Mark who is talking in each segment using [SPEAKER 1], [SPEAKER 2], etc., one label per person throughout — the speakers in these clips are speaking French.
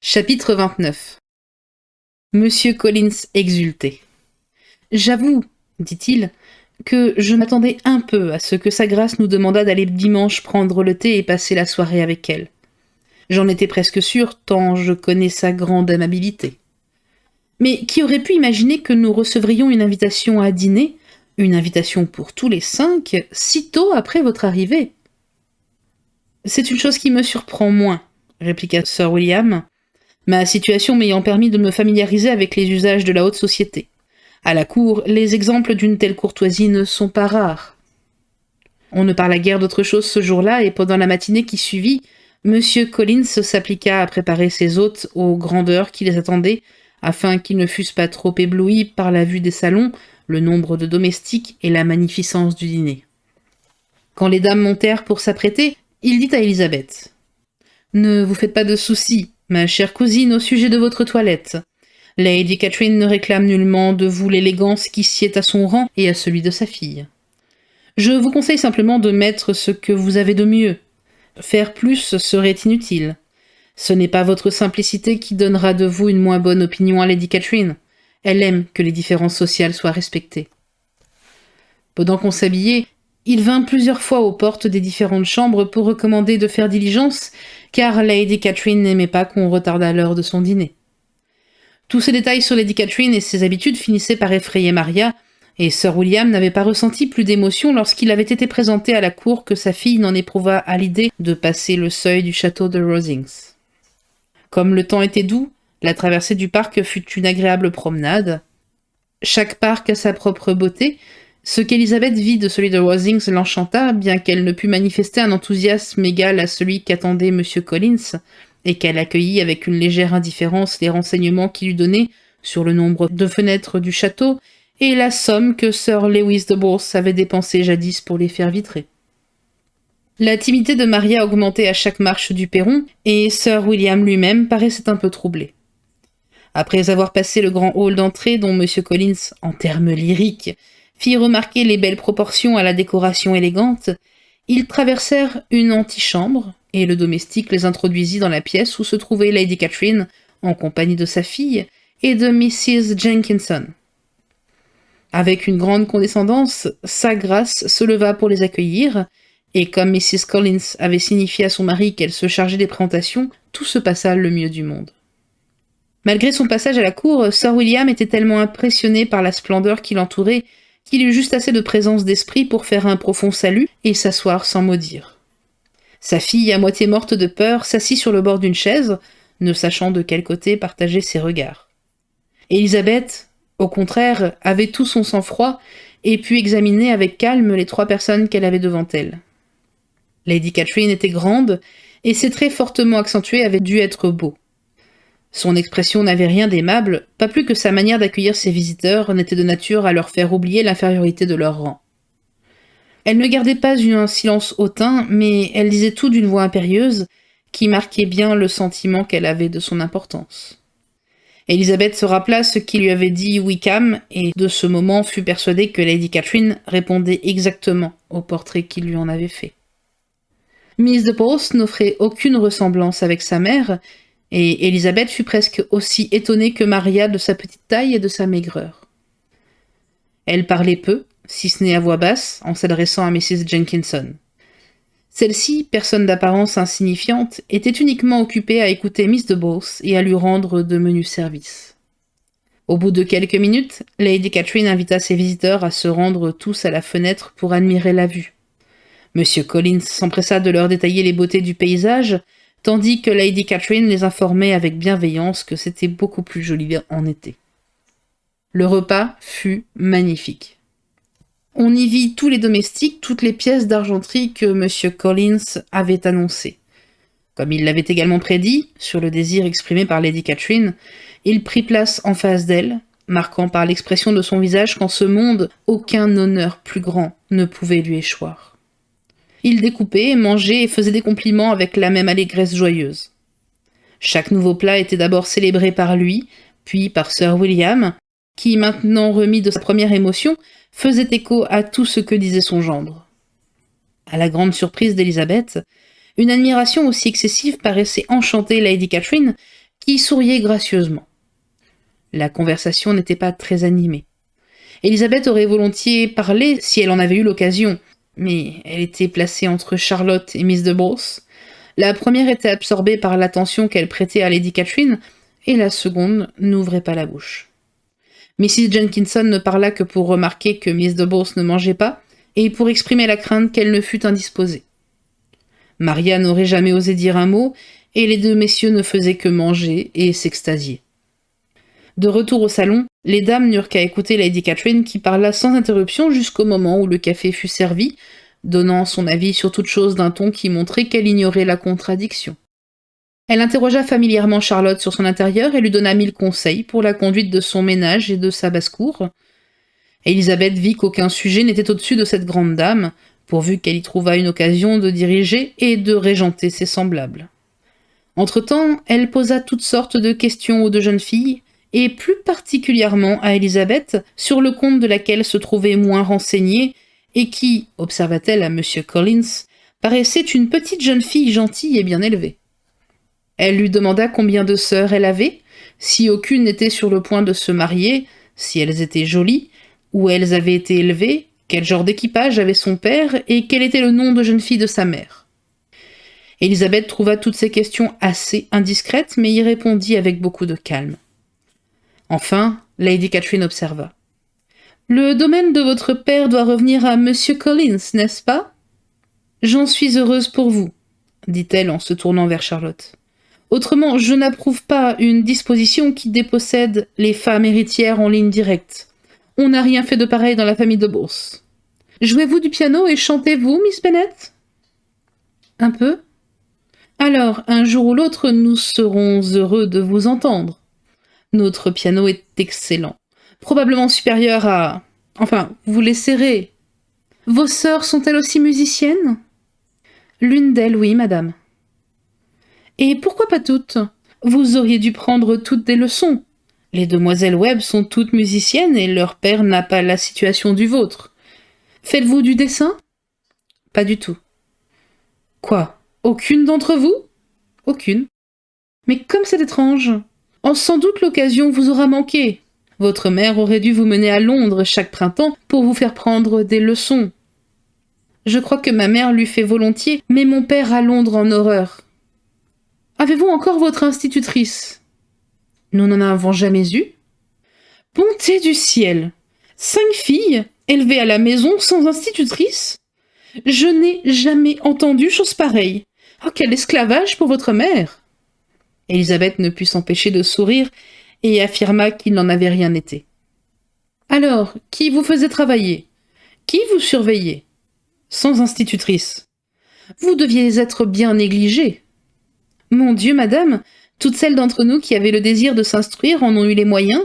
[SPEAKER 1] Chapitre 29. Monsieur Collins exultait. « J'avoue, dit-il, que je m'attendais un peu à ce que sa grâce nous demandât d'aller dimanche prendre le thé et passer la soirée avec elle. J'en étais presque sûr, tant je connais sa grande amabilité. Mais qui aurait pu imaginer que nous recevrions une invitation à dîner, une invitation pour tous les 5, si tôt après votre arrivée ? C'est une chose qui me surprend moins, répliqua Sir William, ma situation m'ayant permis de me familiariser avec les usages de la haute société. À la cour, les exemples d'une telle courtoisie ne sont pas rares. On ne parla guère d'autre chose ce jour-là, et pendant la matinée qui suivit, M. Collins s'appliqua à préparer ses hôtes aux grandeurs qui les attendaient, afin qu'ils ne fussent pas trop éblouis par la vue des salons, le nombre de domestiques et la magnificence du dîner. Quand les dames montèrent pour s'apprêter, il dit à Élisabeth : « Ne vous faites pas de soucis, ma chère cousine, au sujet de votre toilette. Lady Catherine ne réclame nullement de vous l'élégance qui sied à son rang et à celui de sa fille. Je vous conseille simplement de mettre ce que vous avez de mieux. Faire plus serait inutile. Ce n'est pas votre simplicité qui donnera de vous une moins bonne opinion à Lady Catherine. Elle aime que les différences sociales soient respectées. » Pendant qu'on s'habillait, il vint plusieurs fois aux portes des différentes chambres pour recommander de faire diligence, car Lady Catherine n'aimait pas qu'on retardât l'heure de son dîner. Tous ces détails sur Lady Catherine et ses habitudes finissaient par effrayer Maria, et Sir William n'avait pas ressenti plus d'émotion lorsqu'il avait été présenté à la cour que sa fille n'en éprouva à l'idée de passer le seuil du château de Rosings. Comme le temps était doux, la traversée du parc fut une agréable promenade. Chaque parc a sa propre beauté. Ce qu'Élisabeth vit de celui de Rosings l'enchanta, bien qu'elle ne pût manifester un enthousiasme égal à celui qu'attendait M. Collins, et qu'elle accueillit avec une légère indifférence les renseignements qu'il lui donnait sur le nombre de fenêtres du château et la somme que Sir Lewis de Bourse avait dépensée jadis pour les faire vitrer. La timidité de Maria augmentait à chaque marche du perron, et Sir William lui-même paraissait un peu troublé. Après avoir passé le grand hall d'entrée dont M. Collins, en termes lyriques, fit remarquer les belles proportions à la décoration élégante, ils traversèrent une antichambre, et le domestique les introduisit dans la pièce où se trouvait Lady Catherine, en compagnie de sa fille, et de Mrs. Jenkinson. Avec une grande condescendance, sa grâce se leva pour les accueillir, et comme Mrs. Collins avait signifié à son mari qu'elle se chargeait des présentations, tout se passa le mieux du monde. Malgré son passage à la cour, Sir William était tellement impressionné par la splendeur qui l'entourait qu'il eut juste assez de présence d'esprit pour faire un profond salut et s'asseoir sans mot dire. Sa fille, à moitié morte de peur, s'assit sur le bord d'une chaise, ne sachant de quel côté partager ses regards. Élisabeth, au contraire, avait tout son sang-froid et put examiner avec calme les 3 personnes qu'elle avait devant elle. Lady Catherine était grande, et ses traits fortement accentués avaient dû être beaux. Son expression n'avait rien d'aimable, pas plus que sa manière d'accueillir ses visiteurs n'était de nature à leur faire oublier l'infériorité de leur rang. Elle ne gardait pas un silence hautain, mais elle disait tout d'une voix impérieuse, qui marquait bien le sentiment qu'elle avait de son importance. Élisabeth se rappela ce qu'il lui avait dit Wickham, et de ce moment fut persuadée que Lady Catherine répondait exactement au portrait qu'il lui en avait fait. Miss de Bourse n'offrait aucune ressemblance avec sa mère, et Élisabeth fut presque aussi étonnée que Maria de sa petite taille et de sa maigreur. Elle parlait peu, si ce n'est à voix basse, en s'adressant à Mrs. Jenkinson. Celle-ci, personne d'apparence insignifiante, était uniquement occupée à écouter Miss de Bourse et à lui rendre de menus services. Au bout de quelques minutes, Lady Catherine invita ses visiteurs à se rendre tous à la fenêtre pour admirer la vue. M. Collins s'empressa de leur détailler les beautés du paysage, tandis que Lady Catherine les informait avec bienveillance que c'était beaucoup plus joli en été. Le repas fut magnifique. On y vit tous les domestiques, toutes les pièces d'argenterie que M. Collins avait annoncées. Comme il l'avait également prédit, sur le désir exprimé par Lady Catherine, il prit place en face d'elle, marquant par l'expression de son visage qu'en ce monde, aucun honneur plus grand ne pouvait lui échoir. Il découpait, mangeait et faisait des compliments avec la même allégresse joyeuse. Chaque nouveau plat était d'abord célébré par lui, puis par Sir William, qui, maintenant remis de sa première émotion, faisait écho à tout ce que disait son gendre. À la grande surprise d'Élisabeth, une admiration aussi excessive paraissait enchanter Lady Catherine qui souriait gracieusement. La conversation n'était pas très animée. Élisabeth aurait volontiers parlé si elle en avait eu l'occasion, mais elle était placée entre Charlotte et Miss de Bruce. La première était absorbée par l'attention qu'elle prêtait à Lady Catherine, et la seconde n'ouvrait pas la bouche. Mrs. Jenkinson ne parla que pour remarquer que Miss de Bruce ne mangeait pas, et pour exprimer la crainte qu'elle ne fût indisposée. Maria n'aurait jamais osé dire un mot, et les deux messieurs ne faisaient que manger et s'extasier. De retour au salon, les dames n'eurent qu'à écouter Lady Catherine qui parla sans interruption jusqu'au moment où le café fut servi, donnant son avis sur toute chose d'un ton qui montrait qu'elle ignorait la contradiction. Elle interrogea familièrement Charlotte sur son intérieur et lui donna 1000 conseils pour la conduite de son ménage et de sa basse-cour. Élisabeth vit qu'aucun sujet n'était au-dessus de cette grande dame, pourvu qu'elle y trouvât une occasion de diriger et de régenter ses semblables. Entre-temps, elle posa toutes sortes de questions aux deux jeunes filles, et plus particulièrement à Élisabeth, sur le compte de laquelle se trouvait moins renseignée, et qui, observa-t-elle à M. Collins, paraissait une petite jeune fille gentille et bien élevée. Elle lui demanda combien de sœurs elle avait, si aucune n'était sur le point de se marier, si elles étaient jolies, où elles avaient été élevées, quel genre d'équipage avait son père, et quel était le nom de jeune fille de sa mère. Élisabeth trouva toutes ces questions assez indiscrètes, mais y répondit avec beaucoup de calme. Enfin, Lady Catherine observa. « Le domaine de votre père doit revenir à M. Collins, n'est-ce pas ? J'en suis heureuse pour vous, dit-elle en se tournant vers Charlotte. Autrement, je n'approuve pas une disposition qui dépossède les femmes héritières en ligne directe. On n'a rien fait de pareil dans la famille de Bruce. Jouez-vous du piano et chantez-vous, Miss Bennet ? Un peu ? Alors, un jour ou l'autre, nous serons heureux de vous entendre. Notre piano est excellent. Probablement supérieur à... Enfin, vous l'essaierez. Vos sœurs sont-elles aussi musiciennes ? L'une d'elles, oui, madame. Et pourquoi pas toutes ? Vous auriez dû prendre toutes des leçons. Les demoiselles Webb sont toutes musiciennes et leur père n'a pas la situation du vôtre. Faites-vous du dessin ? Pas du tout. Quoi ? Aucune d'entre vous ? Aucune. Mais comme c'est étrange. Sans doute l'occasion vous aura manqué. Votre mère aurait dû vous mener à Londres chaque printemps pour vous faire prendre des leçons. Je crois que ma mère l'eût fait volontiers, mais mon père à Londres en horreur. Avez-vous encore votre institutrice ? Nous n'en avons jamais eu. Bonté du ciel ! 5 filles, élevées à la maison sans institutrice ? Je n'ai jamais entendu chose pareille. Oh, quel esclavage pour votre mère ! Élisabeth ne put s'empêcher de sourire et affirma qu'il n'en avait rien été. Alors, qui vous faisait travailler ? Qui vous surveillait ? Sans institutrice. Vous deviez être bien négligée. Mon Dieu, madame, toutes celles d'entre nous qui avaient le désir de s'instruire en ont eu les moyens.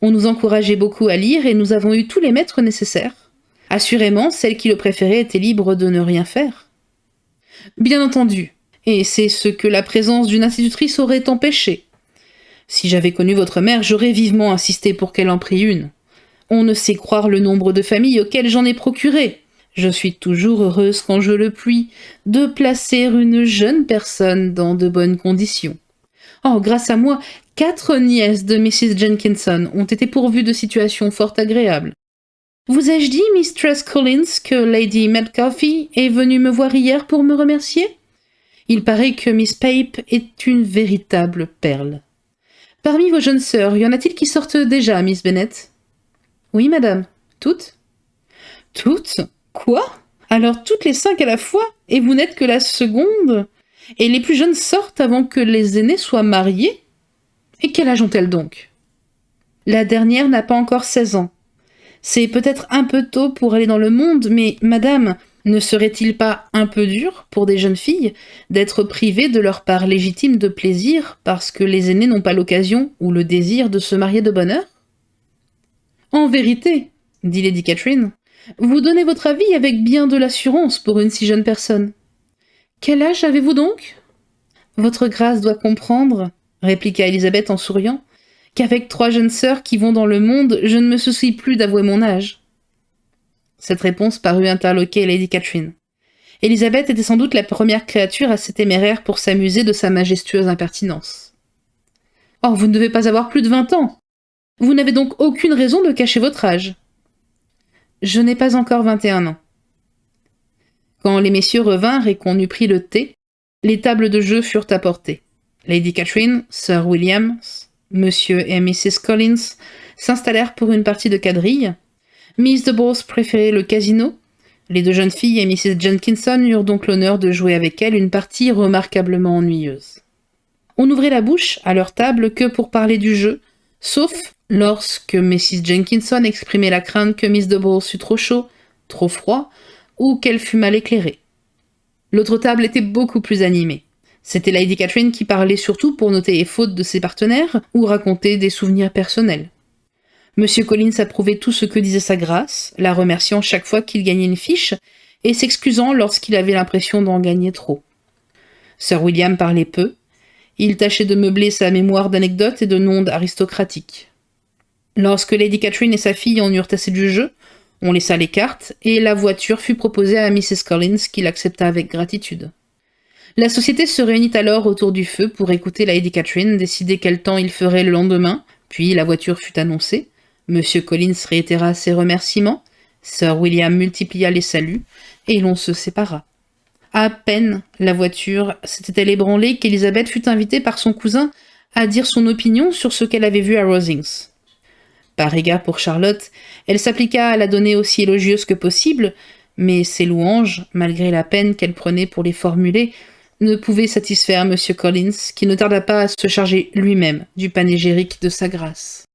[SPEAKER 1] On nous encourageait beaucoup à lire et nous avons eu tous les maîtres nécessaires. Assurément, celles qui le préféraient étaient libres de ne rien faire. Bien entendu. Et c'est ce que la présence d'une institutrice aurait empêché. Si j'avais connu votre mère, j'aurais vivement insisté pour qu'elle en prît une. On ne sait croire le nombre de familles auxquelles j'en ai procuré. Je suis toujours heureuse quand je le puis de placer une jeune personne dans de bonnes conditions. Oh, grâce à moi, 4 nièces de Mrs. Jenkinson ont été pourvues de situations fort agréables. Vous ai-je dit, Mistress Collins, que Lady Metcalfe est venue me voir hier pour me remercier ? Il paraît que Miss Pape est une véritable perle. Parmi vos jeunes sœurs, y en a-t-il qui sortent déjà, Miss Bennet ? Oui, madame. Toutes ? Toutes ? Quoi ? Alors toutes les 5 à la fois, et vous n'êtes que la seconde ? Et les plus jeunes sortent avant que les aînées soient mariées ? Et quel âge ont-elles donc ? La dernière n'a pas encore 16 ans. C'est peut-être un peu tôt pour aller dans le monde, mais, madame, ne serait-il pas un peu dur pour des jeunes filles d'être privées de leur part légitime de plaisir parce que les aînés n'ont pas l'occasion ou le désir de se marier de bonne heure ? En vérité, dit Lady Catherine, vous donnez votre avis avec bien de l'assurance pour une si jeune personne. Quel âge avez-vous donc ? Votre grâce doit comprendre, répliqua Élisabeth en souriant, qu'avec 3 jeunes sœurs qui vont dans le monde, je ne me soucie plus d'avouer mon âge. Cette réponse parut interloquer Lady Catherine. Élisabeth était sans doute la première créature assez téméraire pour s'amuser de sa majestueuse impertinence. Oh, vous ne devez pas avoir plus de 20 ans. Vous n'avez donc aucune raison de cacher votre âge. Je n'ai pas encore 21 ans. Quand les messieurs revinrent et qu'on eut pris le thé, les tables de jeu furent apportées. Lady Catherine, Sir William, Monsieur et Mrs. Collins s'installèrent pour une partie de quadrille. Miss de Bourse préférait le casino. Les deux jeunes filles et Mrs. Jenkinson eurent donc l'honneur de jouer avec elle une partie remarquablement ennuyeuse. On n'ouvrait la bouche, à leur table, que pour parler du jeu, sauf lorsque Mrs. Jenkinson exprimait la crainte que Miss de Bourse fût trop chaud, trop froid, ou qu'elle fût mal éclairée. L'autre table était beaucoup plus animée. C'était Lady Catherine qui parlait surtout pour noter les fautes de ses partenaires ou raconter des souvenirs personnels. Monsieur Collins approuvait tout ce que disait sa grâce, la remerciant chaque fois qu'il gagnait une fiche et s'excusant lorsqu'il avait l'impression d'en gagner trop. Sir William parlait peu. Il tâchait de meubler sa mémoire d'anecdotes et de noms aristocratiques. Lorsque Lady Catherine et sa fille en eurent assez du jeu, on laissa les cartes et la voiture fut proposée à Mrs. Collins qui l'accepta avec gratitude. La société se réunit alors autour du feu pour écouter Lady Catherine décider quel temps il ferait le lendemain, puis la voiture fut annoncée. Monsieur Collins réitéra ses remerciements, Sir William multiplia les saluts, et l'on se sépara. À peine la voiture s'était-elle ébranlée qu'Elizabeth fut invitée par son cousin à dire son opinion sur ce qu'elle avait vu à Rosings. Par égard pour Charlotte, elle s'appliqua à la donner aussi élogieuse que possible, mais ses louanges, malgré la peine qu'elle prenait pour les formuler, ne pouvaient satisfaire M. Collins, qui ne tarda pas à se charger lui-même du panégyrique de sa grâce.